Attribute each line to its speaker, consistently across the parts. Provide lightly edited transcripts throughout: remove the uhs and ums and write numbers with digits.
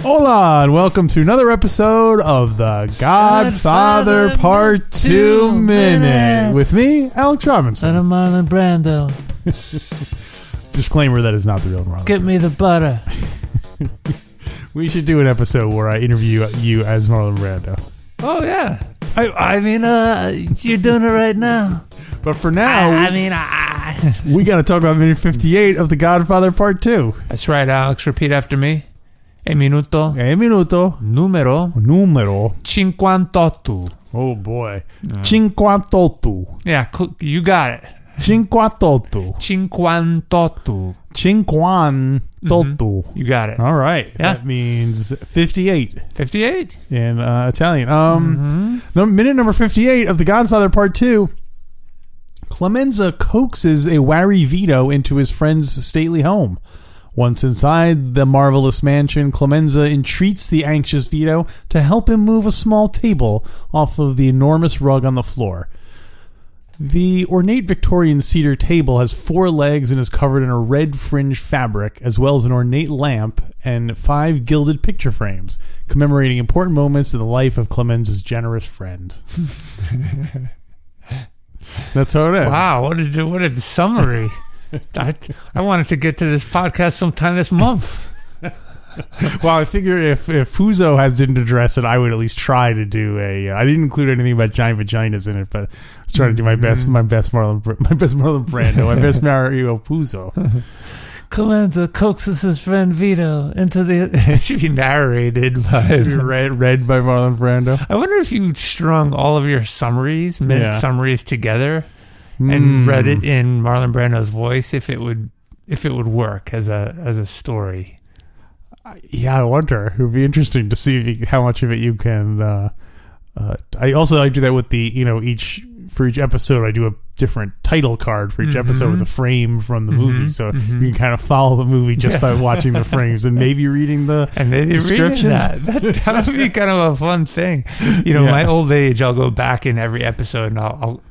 Speaker 1: Hola, and welcome to another episode of the Godfather Part 2 Minute. With me, Alex Robinson.
Speaker 2: And I'm Marlon Brando.
Speaker 1: Disclaimer, that is not the real Marlon.
Speaker 2: Get me the butter.
Speaker 1: We should do an episode where I interview you as Marlon Brando.
Speaker 2: Oh, yeah. I mean, you're doing it right now.
Speaker 1: But for now, we got to talk about minute 58 of the Godfather Part 2.
Speaker 2: That's right, Alex. Repeat after me. E minuto. Numero 58.
Speaker 1: Oh, boy. 58.
Speaker 2: Yeah, you got it.
Speaker 1: 58.
Speaker 2: 58. You got it.
Speaker 1: All right.
Speaker 2: Yeah.
Speaker 1: That means 58.
Speaker 2: 58?
Speaker 1: In Italian. Minute number 58 of The Godfather Part 2. Clemenza coaxes a wary Vito into his friend's stately home. Once inside the marvelous mansion, Clemenza entreats the anxious Vito to help him move a small table off of the enormous rug on the floor. The ornate Victorian cedar table has 4 legs and is covered in a red fringed fabric, as well as an ornate lamp and 5 gilded picture frames, commemorating important moments in the life of Clemenza's generous friend. That's how it is.
Speaker 2: Wow, what a summary. I wanted to get to this podcast sometime this month.
Speaker 1: Well, I figure if Puzo didn't address it, I would at least try to do a. I didn't include anything about giant vaginas in it, but I was trying to do my best Marlon Brando, my best Mario Puzo.
Speaker 2: Clemenza coaxes his friend Vito into the. It should be narrated by
Speaker 1: read by Marlon Brando.
Speaker 2: I wonder if you strung all of your minute summaries together. And read it in Marlon Brando's voice, if it would work as a story.
Speaker 1: Yeah, I wonder. It would be interesting to see how much of it you can. I do that with the for each episode I do a different title card for each episode with a frame from the movie, so you can kind of follow the movie just by watching the frames and maybe reading the descriptions.
Speaker 2: That would be kind of a fun thing. My old age, I'll go back in every episode and I'll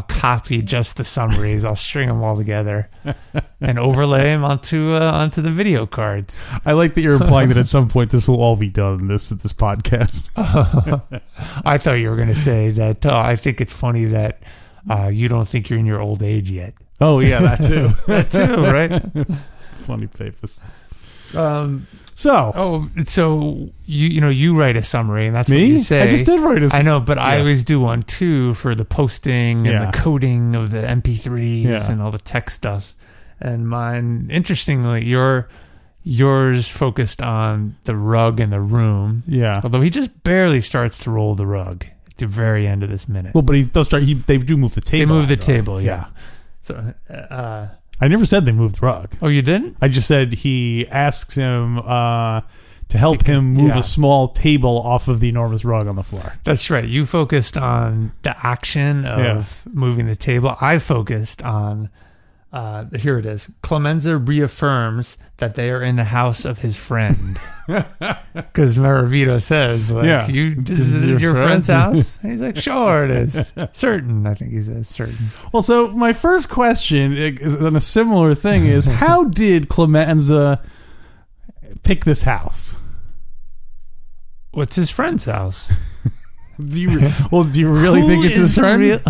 Speaker 2: copy just the summaries. I'll string them all together and overlay them onto the video cards.
Speaker 1: I like that you're implying that at some point this will all be done. This podcast.
Speaker 2: I thought you were going to say that. I think it's funny that you don't think you're in your old age yet.
Speaker 1: Oh yeah, that too.
Speaker 2: That too, right?
Speaker 1: Funny papers.
Speaker 2: So you write a summary, and that's
Speaker 1: me?
Speaker 2: What you say.
Speaker 1: I just did write a summary.
Speaker 2: I know, but I always do one too for the posting and the coding of the MP3s and all the tech stuff. And mine, interestingly, yours focused on the rug in the room. Yeah. Although he just barely starts to roll the rug at the very end of this minute.
Speaker 1: Well, but he does start. They do move the table.
Speaker 2: They move the table. Yeah. So.
Speaker 1: I never said they moved the rug.
Speaker 2: Oh, you didn't?
Speaker 1: I just said he asks him to help him move a small table off of the enormous rug on the floor.
Speaker 2: That's right. You focused on the action of moving the table. I focused on, here it is. Clemenza reaffirms that they are in the house of his friend. Because Vito says, this is your friend's house? And he's like, sure it is. Certain, I think he says, certain.
Speaker 1: Well, so my first question is on a similar thing is, how did Clemenza pick this house?
Speaker 2: What's his friend's house?
Speaker 1: Do you really think it's his friend?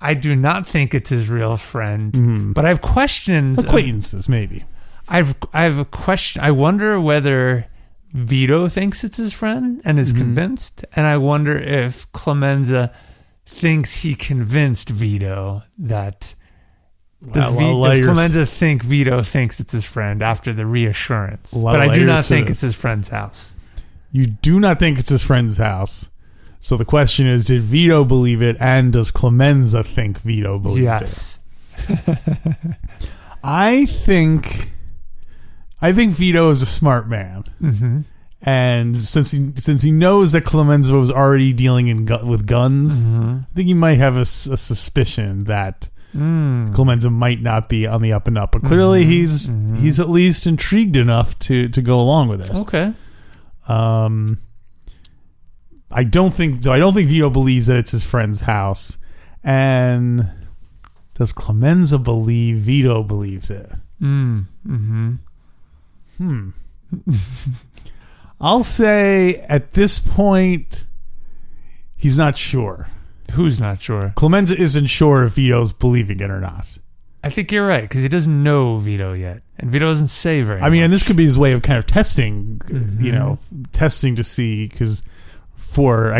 Speaker 2: I do not think it's his real friend, but I have questions.
Speaker 1: Acquaintances, maybe.
Speaker 2: I have a question. I wonder whether Vito thinks it's his friend and is convinced, and I wonder if Clemenza thinks he convinced Vito that. Does Clemenza think Vito thinks it's his friend after the reassurance? But I do not think it's his friend's house.
Speaker 1: You do not think it's his friend's house. So the question is, did Vito believe it, and does Clemenza think Vito believed it?
Speaker 2: Yes.
Speaker 1: I think Vito is a smart man. And since he knows that Clemenza was already dealing with guns, I think he might have a suspicion that Clemenza might not be on the up and up. But clearly he's at least intrigued enough to go along with it.
Speaker 2: Okay.
Speaker 1: I don't think Vito believes that it's his friend's house. And does Clemenza believe Vito believes it? I'll say at this point, he's not sure.
Speaker 2: Who's not sure?
Speaker 1: Clemenza isn't sure if Vito's believing it or not.
Speaker 2: I think you're right, because he doesn't know Vito yet. And Vito doesn't say very much.
Speaker 1: I mean, and this could be his way of kind of testing, testing to see, because for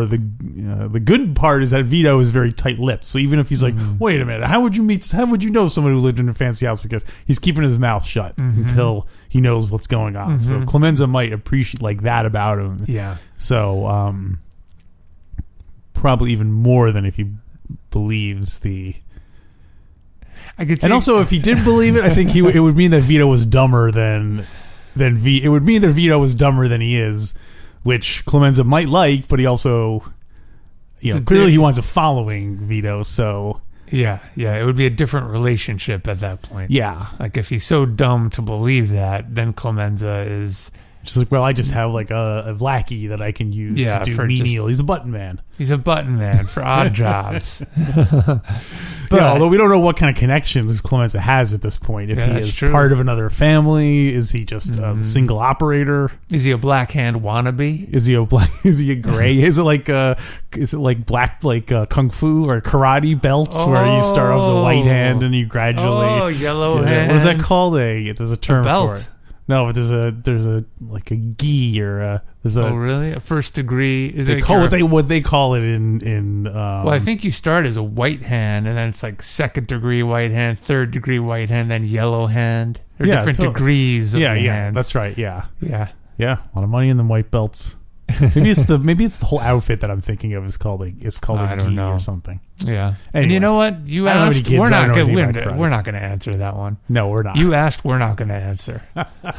Speaker 1: the good part is that Vito is very tight-lipped. So even if he's like, wait a minute, how would you know someone who lived in a fancy house like this? He's keeping his mouth shut until he knows what's going on. So Clemenza might appreciate like that about him.
Speaker 2: Yeah.
Speaker 1: So probably even more than if he believes the... And also, if he did believe it, I think it would mean that Vito was dumber than it would mean that Vito was dumber than he is, which Clemenza might like, but he also, clearly he winds up following Vito, so...
Speaker 2: Yeah, it would be a different relationship at that point.
Speaker 1: Yeah.
Speaker 2: Like, if he's so dumb to believe that, then Clemenza is...
Speaker 1: Just like, well, I just have like a lackey that I can use to do menial. He's a button man.
Speaker 2: He's a button man for odd jobs.
Speaker 1: But although we don't know what kind of connections Clemenza has at this point. If he is part of another family, is he just a single operator?
Speaker 2: Is he a black hand wannabe?
Speaker 1: Is he a gray? Is it like black kung fu or karate belts where you start off as a white hand and you gradually
Speaker 2: yellow hand.
Speaker 1: What is that called? There's a term
Speaker 2: belt.
Speaker 1: for it. No, but there's a like a gi or there's a...
Speaker 2: Oh, really? A first degree?
Speaker 1: What they call it in
Speaker 2: well, I think you start as a white hand, and then it's like second degree white hand, third degree white hand, then yellow hand. There are different degrees of hands.
Speaker 1: That's right. Yeah.
Speaker 2: A
Speaker 1: lot of money in the white belts. Maybe it's the whole outfit that I'm thinking of is called a gi or something.
Speaker 2: Yeah.
Speaker 1: Anyway,
Speaker 2: and you know what? You asked. We're not going to answer that one.
Speaker 1: No, we're not.
Speaker 2: You asked. We're not going to answer.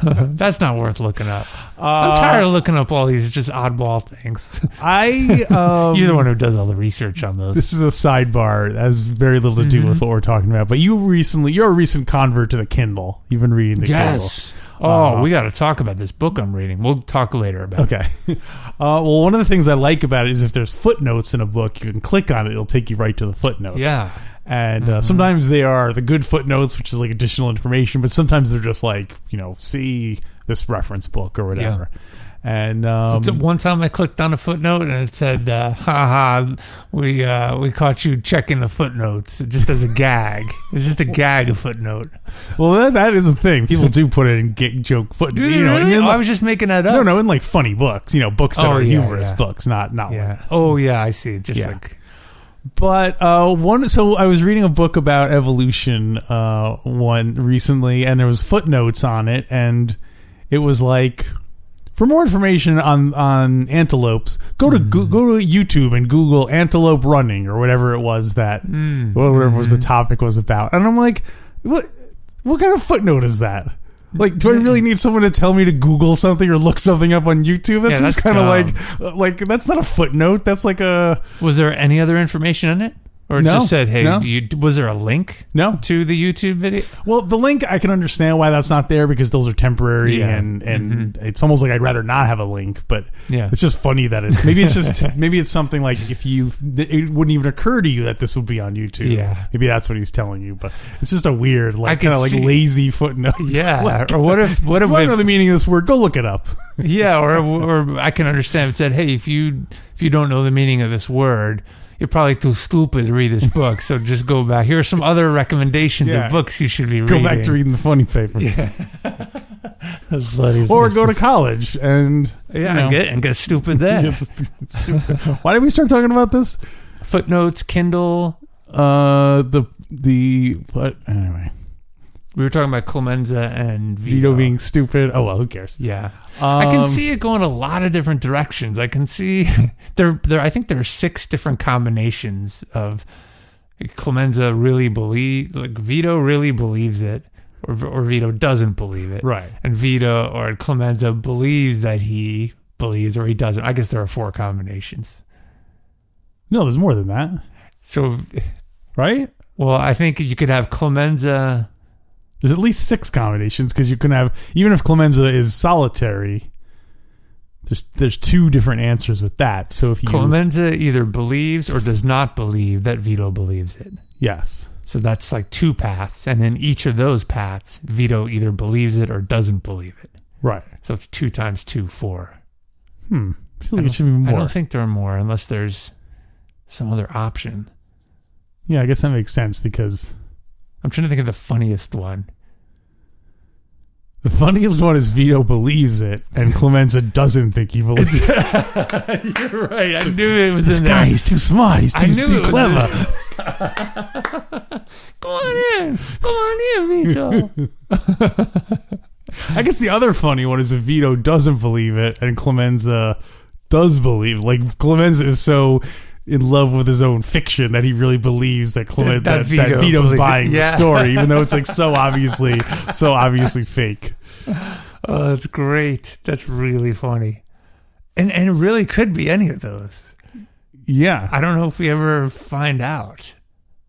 Speaker 2: That's not worth looking up. I'm tired of looking up all these just oddball things. You're the one who does all the research on those.
Speaker 1: This is a sidebar. That has very little to do with what we're talking about. But you're a recent convert to the Kindle. You've been reading the Kindle.
Speaker 2: Oh, we got to talk about this book I'm reading. We'll talk later about it.
Speaker 1: Okay. Well, one of the things I like about it is if there's footnotes in a book, you can click on it. It'll take you right to the footnotes.
Speaker 2: Yeah.
Speaker 1: And sometimes they are the good footnotes, which is like additional information, but sometimes they're just like, see this reference book or whatever. Yeah. And
Speaker 2: one time I clicked on a footnote and it said, we caught you checking the footnotes just as a gag. It was just a gag, a footnote.
Speaker 1: Well, that is a thing. People do put it in joke footnotes.
Speaker 2: Do they really? I was just making that up.
Speaker 1: No, in like funny books, books that are humorous books, not
Speaker 2: yeah.
Speaker 1: Like,
Speaker 2: oh yeah, I see. Just like.
Speaker 1: But so I was reading a book about evolution one recently, and there was footnotes on it, and it was like, for more information on antelopes, go to YouTube and Google antelope running or whatever it was that whatever was the topic was about, and I'm like, what kind of footnote is that? Like, do I really need someone to tell me to Google something or look something up on YouTube? That seems kind of like that's not a footnote. That's like a...
Speaker 2: Was there any other information in it? Or it just said, hey, was there a link to the YouTube video?
Speaker 1: Well, the link, I can understand why that's not there because those are temporary and it's almost like I'd rather not have a link, but it's just funny that maybe it's something like it wouldn't even occur to you that this would be on YouTube.
Speaker 2: Yeah.
Speaker 1: Maybe that's what he's telling you, but it's just a weird, kind of lazy footnote.
Speaker 2: Yeah.
Speaker 1: Like,
Speaker 2: or what if
Speaker 1: you want to know the meaning of this word, go look it up.
Speaker 2: Yeah. Or I can understand if it said, hey, if you don't know the meaning of this word, you're probably too stupid to read this book, so just go back. Here are some other recommendations of books you should be reading.
Speaker 1: Go back to reading the funny papers.
Speaker 2: Yeah.
Speaker 1: Or go to college and
Speaker 2: get stupid there.
Speaker 1: It's stupid. Why did we start talking about this?
Speaker 2: Footnotes, Kindle.
Speaker 1: Anyway.
Speaker 2: We were talking about Clemenza and
Speaker 1: Vito being stupid. Oh well, who cares?
Speaker 2: Yeah. I can see it going a lot of different directions. I can see I think there are 6 different combinations of Clemenza Vito really believes it. or Vito doesn't believe it.
Speaker 1: Right.
Speaker 2: And Vito or Clemenza believes that he believes or he doesn't. I guess there are 4 combinations.
Speaker 1: No, there's more than that.
Speaker 2: So,
Speaker 1: right?
Speaker 2: Well, I think you could have Clemenza.
Speaker 1: There's at least 6 combinations because you can have, even if Clemenza is solitary, there's 2 different answers with that. So if you
Speaker 2: Clemenza either believes or does not believe that Vito believes it.
Speaker 1: Yes.
Speaker 2: So that's like 2 paths, and in each of those paths, Vito either believes it or doesn't believe it.
Speaker 1: Right.
Speaker 2: So it's 2 times 2, 4.
Speaker 1: I feel like it should be more.
Speaker 2: I don't think there are more unless there's some other option.
Speaker 1: Yeah, I guess that makes sense because
Speaker 2: I'm trying to think of the funniest one.
Speaker 1: The funniest one is Vito believes it, and Clemenza doesn't think he believes it.
Speaker 2: You're right. I knew it was
Speaker 1: this
Speaker 2: in
Speaker 1: guy,
Speaker 2: there.
Speaker 1: he's too smart. He's too clever.
Speaker 2: Go on in, Vito.
Speaker 1: I guess the other funny one is if Vito doesn't believe it, and Clemenza does believe. Like Clemenza is so in love with his own fiction that he really believes that that Vito's buying the story, even though it's like so obviously fake.
Speaker 2: Oh, that's great. That's really funny. And it really could be any of those.
Speaker 1: Yeah.
Speaker 2: I don't know if we ever find out.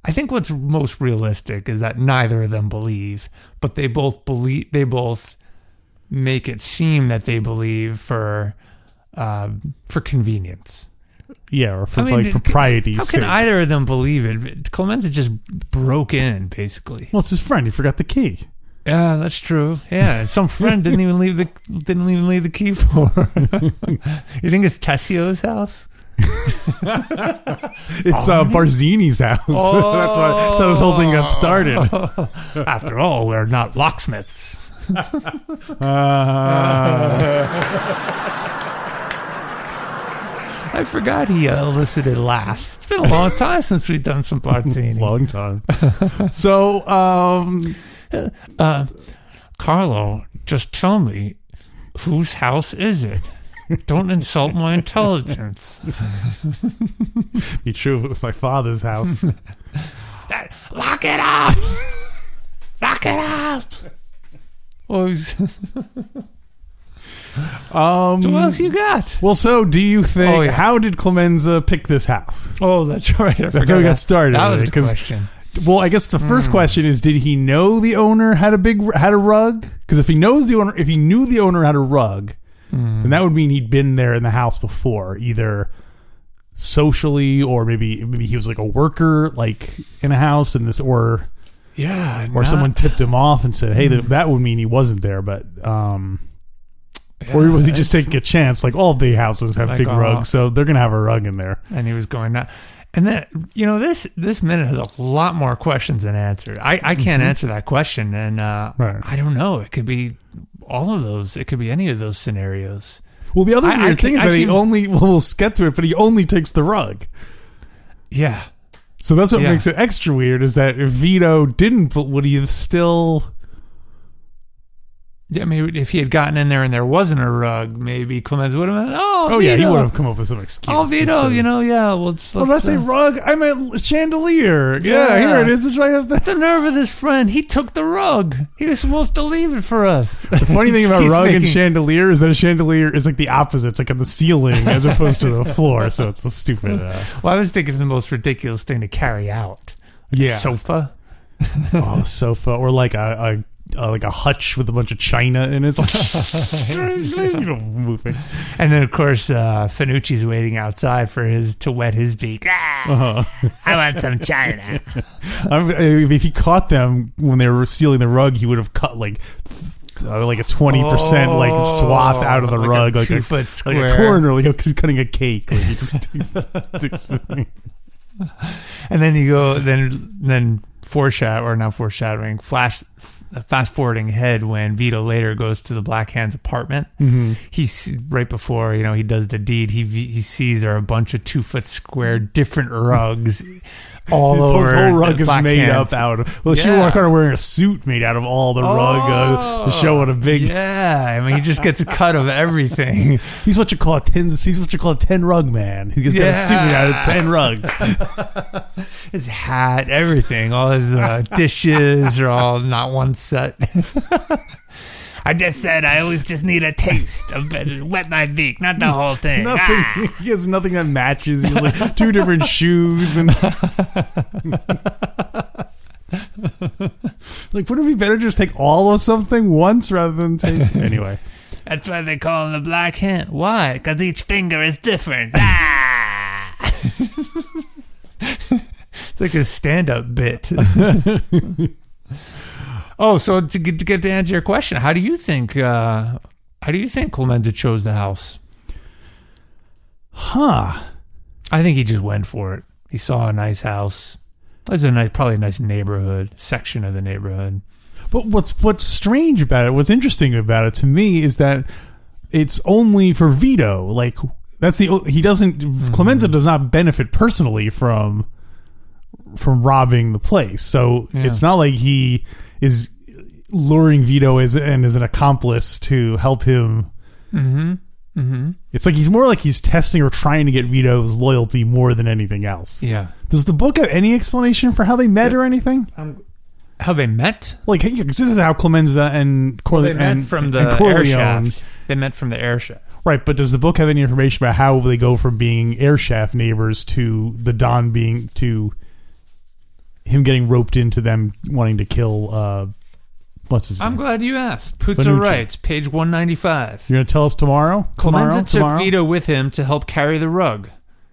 Speaker 2: I think what's most realistic is that neither of them believe, but they both make it seem that they believe for convenience.
Speaker 1: Yeah, or for propriety's
Speaker 2: sake. How can either of them believe it? Clemenza just broke in, basically.
Speaker 1: Well, it's his friend. He forgot the key.
Speaker 2: Yeah, that's true. Yeah, some friend didn't even leave the key for. You think it's Tessio's house?
Speaker 1: It's Barzini's house.
Speaker 2: Oh.
Speaker 1: That's how this whole thing got started.
Speaker 2: After all, we're not locksmiths. I forgot he elicited laughs. It's been a long time since we've done some Barzini.
Speaker 1: Long time. So,
Speaker 2: Carlo, just tell me, whose house is it? Don't insult my intelligence.
Speaker 1: Be true if it was my father's house.
Speaker 2: Lock it up! Lock it up! So what else you got?
Speaker 1: Well, so do you think? How did Clemenza pick this house?
Speaker 2: Oh, that's right.
Speaker 1: That's how we got started.
Speaker 2: That was the question.
Speaker 1: Well, I guess the first question is: did he know the owner had a rug? Because if he knew the owner had a rug, then that would mean he'd been there in the house before, either socially or maybe he was like a worker, like in a house, and someone tipped him off and said, "Hey, that would mean he wasn't there." But or was he just taking a chance? Like all big houses have big rugs, so they're gonna have a rug in there.
Speaker 2: And he was going that. And then, this minute has a lot more questions than answered. I can't answer that question, and I don't know. It could be all of those. It could be any of those scenarios.
Speaker 1: Well, the other weird thing is that we'll get to it, but he only takes the rug.
Speaker 2: Yeah.
Speaker 1: So that's what makes it extra weird, is that if Vito didn't, would he have still...
Speaker 2: Yeah, maybe if he had gotten in there and there wasn't a rug, maybe Clemenza would have been, Vito.
Speaker 1: Yeah, he would have come up with some excuse.
Speaker 2: Oh, Vito,
Speaker 1: let's say rug. I meant chandelier. Yeah, here it is. It's right up there.
Speaker 2: The nerve of this friend. He took the rug. He was supposed to leave it for us.
Speaker 1: The funny thing about rug and chandelier is that a chandelier is like the opposite. It's like on the ceiling as opposed to the floor. So it's a stupid.
Speaker 2: Well, I was thinking the most ridiculous thing to carry out. A sofa.
Speaker 1: A sofa, or like a hutch with a bunch of china in it. It's like, moving.
Speaker 2: And then, of course, Finucci's waiting outside to wet his beak. I want some china.
Speaker 1: If he caught them when they were stealing the rug, he would have cut like a 20% like swath out of the rug,
Speaker 2: like a 2-foot square,
Speaker 1: like a corner, like he's cutting a cake. Like he just takes it.
Speaker 2: And then you go, then foreshadowing, fast forwarding ahead when Vito later goes to the Black Hand's apartment. He's right before he does the deed. He sees there are a bunch of 2-foot square different rugs all over.
Speaker 1: His whole rug is made
Speaker 2: Hands.
Speaker 1: up out of. Well, she walked around wearing a suit made out of all the rug to show what a big.
Speaker 2: Yeah, I mean, he just gets a cut of everything.
Speaker 1: He's what you call a 10 rug man. He just got a suit made out of 10 rugs.
Speaker 2: His hat, everything, all his dishes are all not one set. I just said I always just need a taste of it. Wet my beak, not the whole thing.
Speaker 1: Nothing. He has nothing that matches. He has like 2 different shoes and like, wouldn't it be better to just take all of something once rather than take anyway?
Speaker 2: That's why they call him the Black Hand. Why? Because each finger is different. It's like a stand-up bit. Oh, so to get to answer your question, how do you think Clemenza chose the house?
Speaker 1: Huh.
Speaker 2: I think he just went for it. He saw a nice house. It's probably a nice neighborhood, section of the neighborhood.
Speaker 1: But what's strange about it, what's interesting about it to me is that it's only for Vito. Like, Clemenza does not benefit personally from robbing the place. So It's not like he is luring Vito as an accomplice to help him. Mm-hmm. Mm-hmm. It's like he's testing or trying to get Vito's loyalty more than anything else.
Speaker 2: Yeah.
Speaker 1: Does the book have any explanation for how they met or anything?
Speaker 2: How they met?
Speaker 1: Like, this is how Clemenza and Corleone
Speaker 2: met from the air shaft. They met from the air shaft.
Speaker 1: Right, but does the book have any information about how they go from being air shaft neighbors to the Don being to him getting roped into them wanting to kill what's his name?
Speaker 2: I'm glad you asked. Puzo writes, page 195.
Speaker 1: You're going to tell us tomorrow?
Speaker 2: Clemenza took Vito with him to help carry the rug.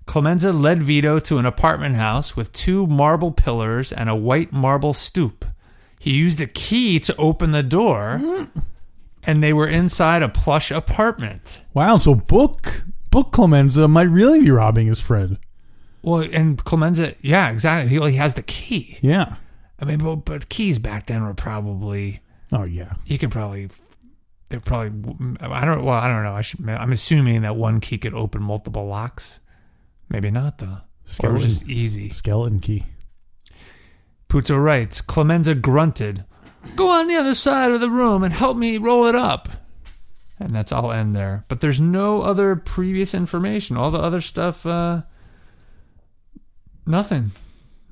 Speaker 2: Clemenza led Vito to an apartment house with 2 marble pillars and a white marble stoop. He used a key to open the door, and they were inside a plush apartment.
Speaker 1: Wow, so book Clemenza might really be robbing his friend.
Speaker 2: Well, and Clemenza, yeah, exactly. He has the key.
Speaker 1: Yeah.
Speaker 2: I mean, but keys back then were probably...
Speaker 1: Oh, yeah.
Speaker 2: You could probably... They're probably... I don't know. I'm assuming that one key could open multiple locks. Maybe not, though. Or it was just easy.
Speaker 1: Skeleton key.
Speaker 2: Puzo writes, Clemenza grunted, "Go on the other side of the room and help me roll it up." And that's all end there. But there's no other previous information. All the other stuff, nothing.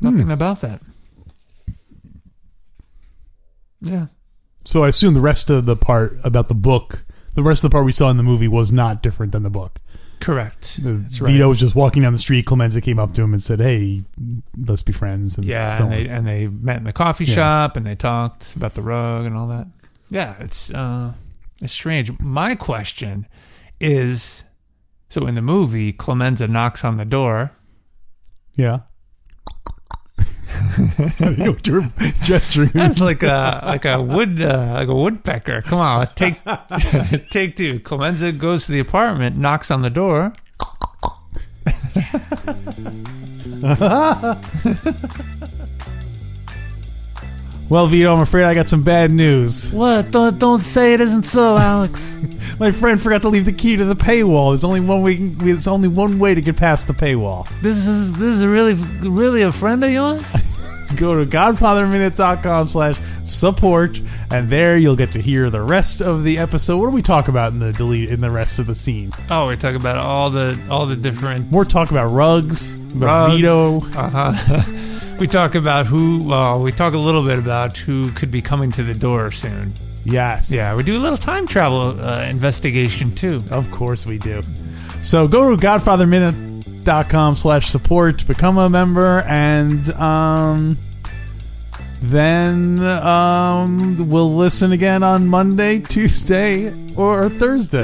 Speaker 2: Nothing about that. Yeah.
Speaker 1: So I assume the rest of the part about the book, the rest of the part we saw in the movie was not different than the book.
Speaker 2: Correct. That's
Speaker 1: Vito
Speaker 2: right.
Speaker 1: was just walking down the street. Clemenza came up to him and said, "Hey, let's be friends." And
Speaker 2: yeah, and they met in the coffee shop and they talked about the rug and all that. Yeah, it's strange. My question is, so in the movie, Clemenza knocks on the door.
Speaker 1: Yeah. You were gesturing.
Speaker 2: That's like a woodpecker. Come on, take 2. Clemenza goes to the apartment, knocks on the door.
Speaker 1: Well, Vito, I'm afraid I got some bad news.
Speaker 2: What? Don't say it isn't so, Alex.
Speaker 1: My friend forgot to leave the key to the paywall. There's only one way to get past the paywall.
Speaker 2: This is really a friend of yours?
Speaker 1: Go to godfatherminute.com/support, and there you'll get to hear the rest of the episode. What do we talk about in the rest of the scene?
Speaker 2: Oh, we talk about all the different.
Speaker 1: More talk about rugs, about Vito.
Speaker 2: We talk about we talk a little bit about who could be coming to the door soon.
Speaker 1: Yes.
Speaker 2: Yeah, we do a little time travel investigation too.
Speaker 1: Of course we do. So go to godfatherminute.com/support, become a member, and then we'll listen again on Monday, Tuesday, or Thursday.